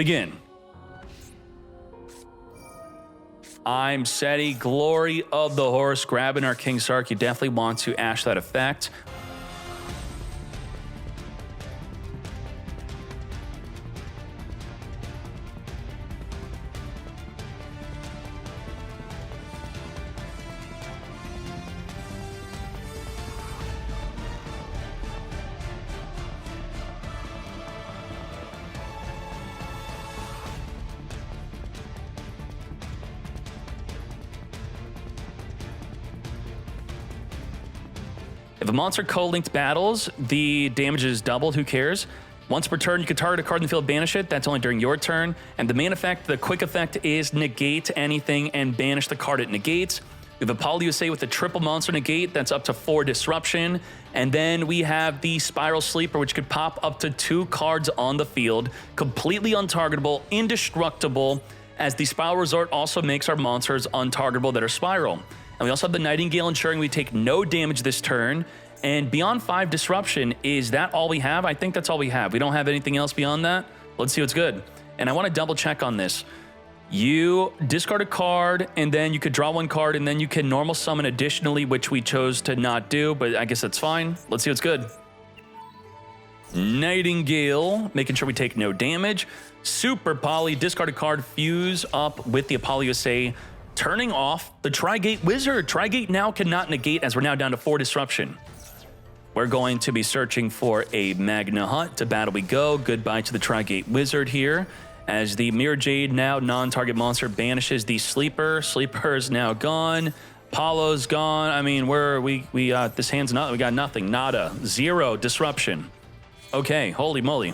begin. I'm SETI, Glory of the Horse, grabbing our King Sark. You definitely want to ash that effect. If a monster co-linked battles, the damage is doubled, who cares? Once per turn, you can target a card in the field, banish it. That's only during your turn. And the main effect, the quick effect, is negate anything and banish the card it negates. We have Apollo USA with the triple monster negate, that's up to 4 disruption. And then we have the Spiral Sleeper, which could pop up to 2 cards on the field, completely untargetable, indestructible, as the Spiral Resort also makes our monsters untargetable that are Spiral. And we also have the Nightingale, ensuring we take no damage this turn. And beyond 5 disruption, is that all we have? I think that's all we have. We don't have anything else beyond that. Let's see what's good. And I want to double check on this. You discard a card, and then you could draw 1 card, and then you can normal summon additionally, which we chose to not do, but I guess that's fine. Let's see what's good. Nightingale, making sure we take no damage. Super Poly, discard a card, fuse up with the Apollo USA, turning off the Tri-Gate Wizard. Tri-Gate now cannot negate, as we're now down to 4 disruption. We're going to be searching for a Magna Hut. To battle we go. Goodbye to the Tri-Gate Wizard here, as the Mirror Jade, now non-target monster, banishes the Sleeper. Sleeper is now gone. Apollo's gone. I mean, this hand's not, we got nothing. Nada. 0 disruption. Okay, holy moly.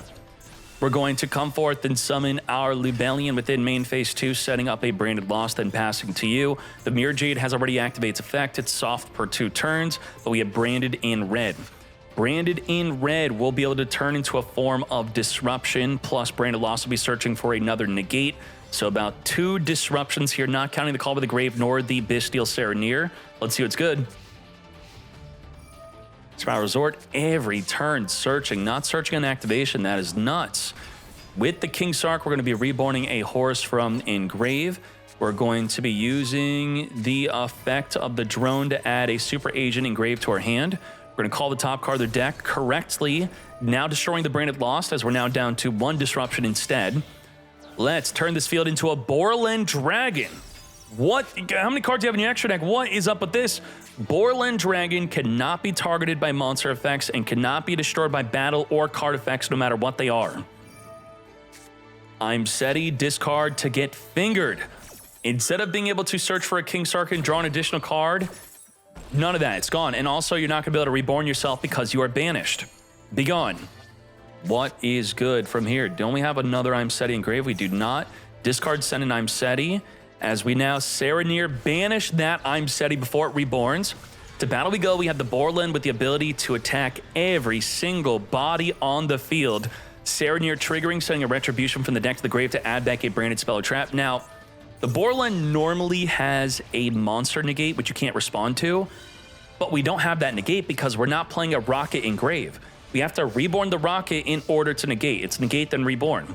We're going to come forth and summon our Lubellion within main phase 2, setting up a Branded Lost, then passing to you. The Mirror Jade has already activated its effect. It's soft per 2 turns, but we have Branded in red. Branded in red will be able to turn into a form of disruption, plus Branded Lost will be searching for another negate. So about 2 disruptions here, not counting the Call by the Grave nor the Bestial Serenir. Let's see what's good. Spiral Resort, every turn searching, not searching on activation. That is nuts. With the King Sark, we're going to be reborning a horse from Engrave. We're going to be using the effect of the drone to add a Super Agent Engrave to our hand. We're going to call the top card of the deck correctly, now destroying the Branded Lost, as we're now down to 1 disruption instead. Let's turn this field into a Borland Dragon. What? How many cards do you have in your extra deck? What is up with this? Borland Dragon cannot be targeted by monster effects and cannot be destroyed by battle or card effects, no matter what they are. I'm SETI, discard to get fingered. Instead of being able to search for a King Sark and draw an additional card, none of that, it's gone. And also, you're not going to be able to reborn yourself because you are banished. Be gone. What is good from here? Don't we have another I'm SETI Engrave? We do not. Discard, send an I'm SETI. As we now Serenir, banish that I'm SETI before it reborns. To battle we go. We have the Borland with the ability to attack every single body on the field. Serenir triggering, sending a Retribution from the deck to the grave to add back a Branded Spell or Trap. Now, the Borland normally has a monster negate, which you can't respond to, but we don't have that negate because we're not playing a Rocket Engrave. We have to reborn the Rocket in order to negate. It's negate, then reborn.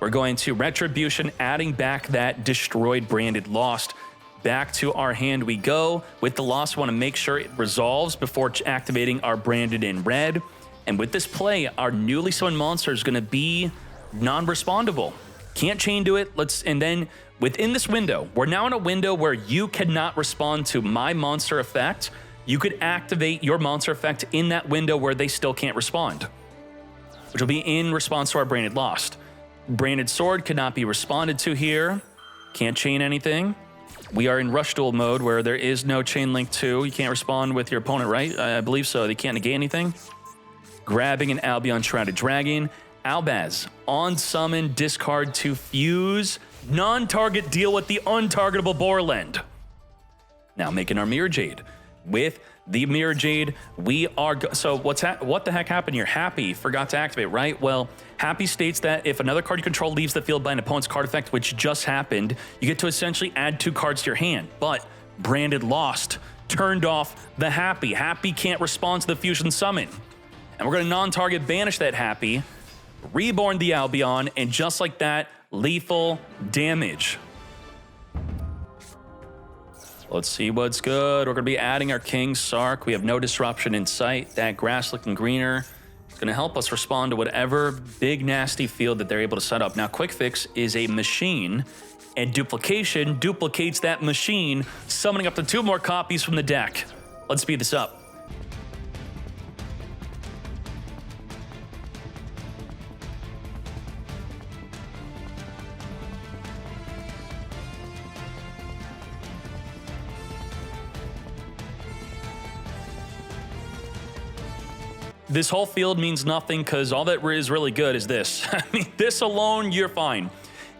We're going to Retribution, adding back that destroyed Branded Lost. Back to our hand we go. With the Lost, we want to make sure it resolves before activating our Branded in red. And with this play, our newly summoned monster is going to be non-respondable. Can't chain to it. And then within this window, we're now in a window where you cannot respond to my monster effect. You could activate your monster effect in that window where they still can't respond, which will be in response to our Branded Lost. Branded Sword cannot be responded to here. Can't chain anything. We are in Rush Duel mode where there is no chain link to. You can't respond with your opponent, right? I believe so. They can't negate anything. Grabbing an Albion Shrouded Dragon. Albaz, on summon, discard to fuse. Non-target, deal with the untargetable Borland. Now making our Mirror Jade. With the Mirror Jade, we are... So what the heck happened here? Happy forgot to activate, right? Well, Happy states that if another card you control leaves the field by an opponent's card effect, which just happened, you get to essentially add 2 cards to your hand. But Branded Lost turned off the Happy. Happy can't respond to the fusion summon. And we're going to non-target banish that Happy. reborn the Albion, and just like that, lethal damage. Let's see what's good. We're going to be adding our King Sark. We have no disruption in sight. That grass looking greener is going to help us respond to whatever big nasty field that they're able to set up. Now, Quick Fix is a machine, and Duplication duplicates that machine, summoning up to 2 more copies from the deck. Let's speed this up. This whole field means nothing because all that is really good is this. I mean, this alone, you're fine.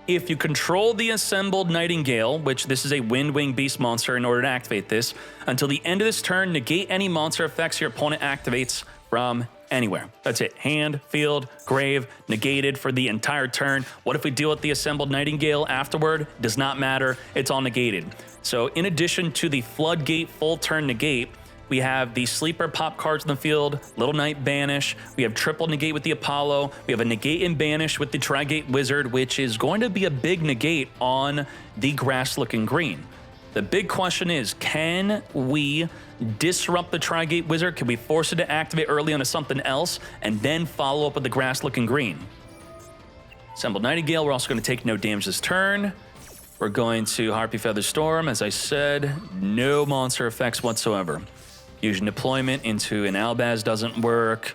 If you control the assembled Nightingale, which this is a Wind Wing Beast monster in order to activate this, until the end of this turn, negate any monster effects your opponent activates from anywhere. That's it. Hand, field, grave, negated for the entire turn. What if we deal with the assembled Nightingale afterward? Does not matter. It's all negated. So in addition to the Floodgate full turn negate, we have the sleeper pop cards in the field, Little Knight Banish. We have triple negate with the Apollo. We have a negate and banish with the Tri-Gate Wizard, which is going to be a big negate on the grass looking green. The big question is, can we disrupt the Tri-Gate Wizard? Can we force it to activate early onto something else and then follow up with the grass looking green? Assembled Nightingale, we're also going to take no damage this turn. We're going to Harpy Feather Storm. As I said, no monster effects whatsoever. Fusion deployment into an Albaz doesn't work.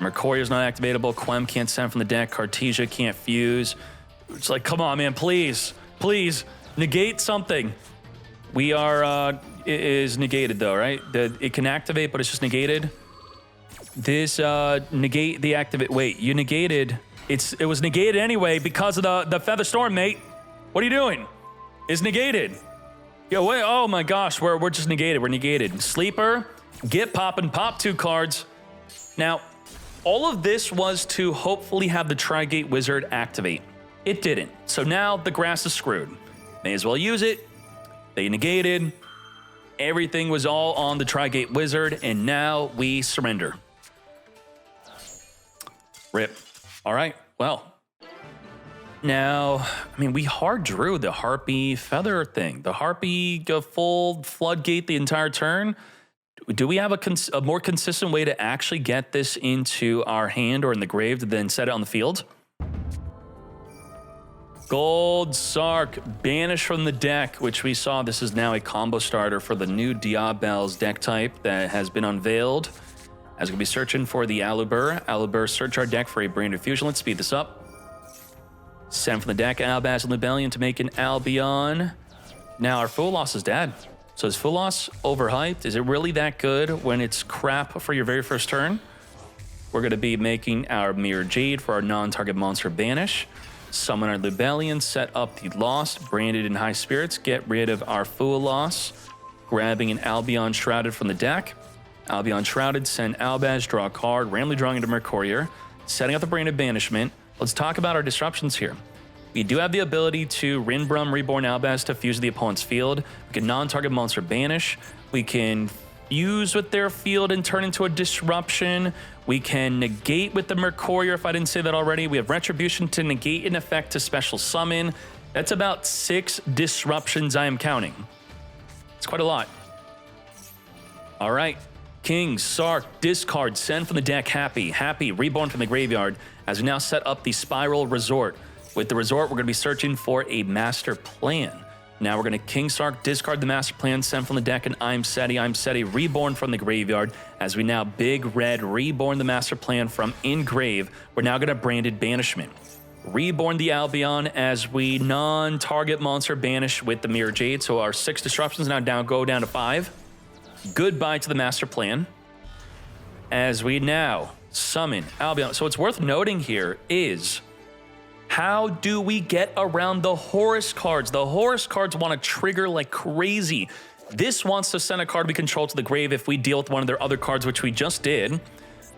Mercuria's not activatable. Quem can't send from the deck. Cartesia can't fuse. It's like, come on, man, please, please, negate something. We are, it is negated though, right? It can activate, but it's just negated. This, negate the activate, wait, you negated, it was negated anyway because of the Feather Storm, mate. What are you doing? It's negated. Yo, wait, oh my gosh, we're just negated. We're negated. Sleeper, get pop and pop 2 cards. Now, all of this was to hopefully have the Tri-Gate Wizard activate. It didn't. So now the grass is screwed. May as well use it. They negated. Everything was all on the Tri-Gate Wizard, and now we surrender. Rip. All right, well. Now, I mean, we hard drew the Harpy Feather thing. The Harpy go full Floodgate the entire turn. Do we have a more consistent way to actually get this into our hand or in the grave to then set it on the field? Gold Sark, banish from the deck, which we saw this is now a combo starter for the new Diabel's deck type that has been unveiled. As we'll be searching for the Alubur. Alubur, search our deck for a Branded Fusion. Let's speed this up. Send from the deck Albaz and Libellion to make an Albion. Now our Full Loss is dead. So is Full Loss overhyped? Is it really that good when it's crap for your very first turn? We're going to be making our Mirror Jade for our non-target monster banish. Summon our Libellion, set up the Lost, branded in High Spirits, get rid of our Full Loss. Grabbing an Albion Shrouded from the deck. Albion Shrouded, send Albaz, draw a card, randomly drawing into Mercurier. Setting up the Branded Banishment. Let's talk about our disruptions here. We do have the ability to Rinbrum Reborn Albaz to fuse the opponent's field. We can non-target monster banish. We can fuse with their field and turn into a disruption. We can negate with the Mercurier, if I didn't say that already. We have Retribution to negate an effect to special summon. That's about 6 disruptions I am counting. It's quite a lot. All right. King, Sark, discard, send from the deck, Happy, reborn from the graveyard, as we now set up the Spiral Resort. With the Resort, we're going to be searching for a Master Plan. Now we're going to King Sark, discard the Master Plan, send from the deck an I'm Seti, reborn from the graveyard, as we now Big Red, reborn the Master Plan from Engrave. We're now going to Branded Banishment. Reborn the Albion as we non-target monster banish with the Mirror Jade, so our 6 disruptions now go down to 5. Goodbye to the Master Plan. As we now summon Albion. So what's worth noting here is, how do we get around the Horus cards? The Horus cards want to trigger like crazy. This wants to send a card we control to the grave if we deal with one of their other cards, which we just did.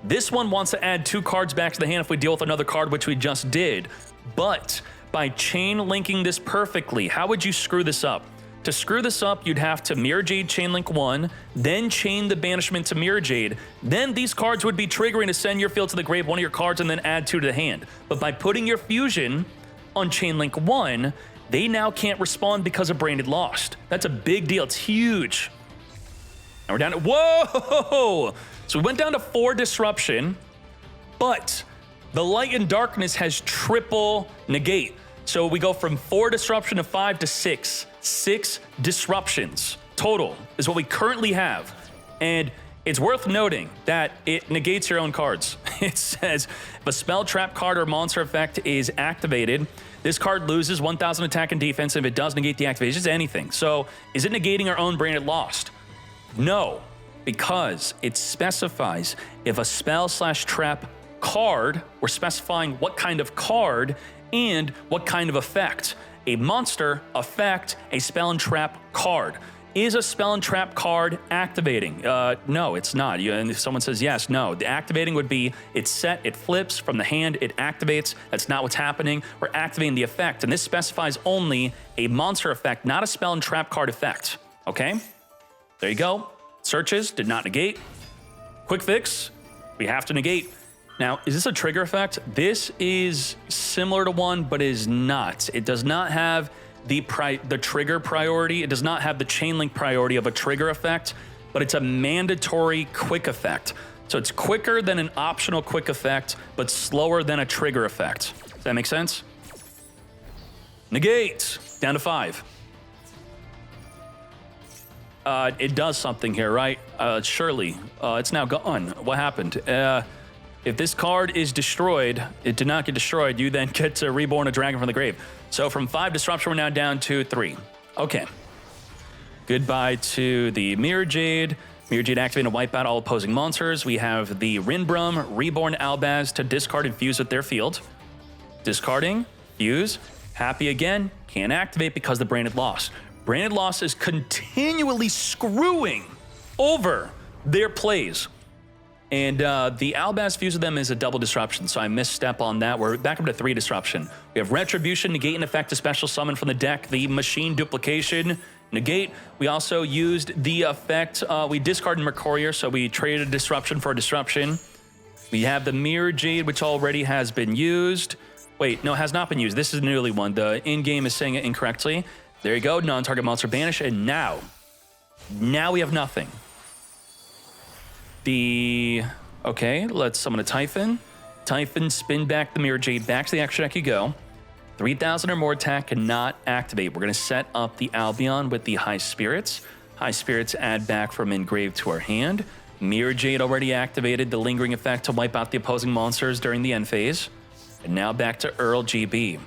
This one wants to add 2 cards back to the hand if we deal with another card, which we just did. But by chain linking this perfectly, how would you screw this up? To screw this up, you'd have to Mirror Jade Chainlink 1, then chain the banishment to Mirror Jade. Then these cards would be triggering to send your field to the grave, one of your cards, and then add 2 to the hand. But by putting your fusion on Chainlink 1, they now can't respond because of Branded Lost. That's a big deal. It's huge. Now we're down to, whoa! So we went down to 4 disruption, but the Light and Darkness has triple negate. So we go from 4 disruption to 5 to 6. 6 disruptions total is what we currently have. And it's worth noting that it negates your own cards. It says if a spell, trap card, or monster effect is activated, this card loses 1,000 attack and defense, and if it does negate the activation, it's anything. So is it negating our own Branded Lost? No, because it specifies if a spell/trap card, we're specifying what kind of card and what kind of effect. A monster, effect, a spell and trap card. Is a spell and trap card activating? No, it's not. And if someone says yes, no. The activating would be it's set, it flips from the hand, it activates. That's not what's happening. We're activating the effect, and this specifies only a monster effect, not a spell and trap card effect. Okay? There you go. Searches did not negate. Quick fix, we have to negate. Now, is this a trigger effect? This is similar to one, but is not. It does not have the trigger priority. It does not have the chain link priority of a trigger effect, but it's a mandatory quick effect. So it's quicker than an optional quick effect, but slower than a trigger effect. Does that make sense? Negate, down to 5. It does something here, right? Surely. It's now gone. What happened? If this card is destroyed, it did not get destroyed, you then get to reborn a dragon from the grave. So from 5 disruption, we're now down to 3. Okay. Goodbye to the Mirror Jade. Mirror Jade activating to wipe out all opposing monsters. We have the Rinbrum, Reborn Albaz to discard and fuse with their field. Discarding, fuse, happy again, can't activate because the Branded Lost. Branded Lost is continually screwing over their plays. And the Albaz fuse with them is a double disruption, so I misstep on that. We're back up to 3 disruption. We have Retribution, negate an effect, a special summon from the deck, the Machine Duplication, negate. We also used the effect, we discarded Mercurier, so we traded a disruption for a disruption. We have the Mirror Jade, which already has been used. Wait, no, has not been used. This is the newly one. The in-game is saying it incorrectly. There you go, non-target monster banish, and now we have nothing. Okay, let's summon a Typhon. Typhon, spin back the Mirror Jade, back to the extra deck you go. 3,000 or more attack cannot activate. We're gonna set up the Albion with the High Spirits. High Spirits add back from engraved to our hand. Mirror Jade already activated the lingering effect to wipe out the opposing monsters during the end phase. And now back to Earl GB.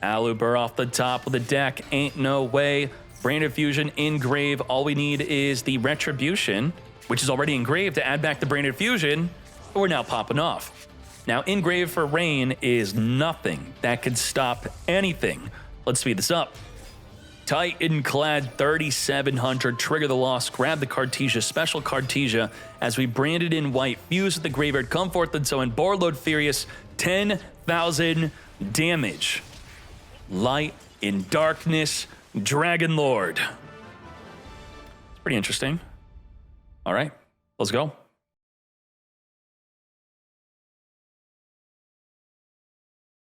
Aluber off the top of the deck, ain't no way. Branded Fusion, engrave, all we need is the Retribution, which is already engraved to add back the Branded Fusion, but we're now popping off. Now, engrave for Rain is nothing that could stop anything. Let's speed this up. Titan-clad 3,700, trigger the loss, grab the Cartesia, special Cartesia, as we branded in white, fuse with the graveyard, come forth and so in, Boarload Furious, 10,000 damage. Light in Darkness, Dragon Lord. It's pretty interesting. All right, let's go.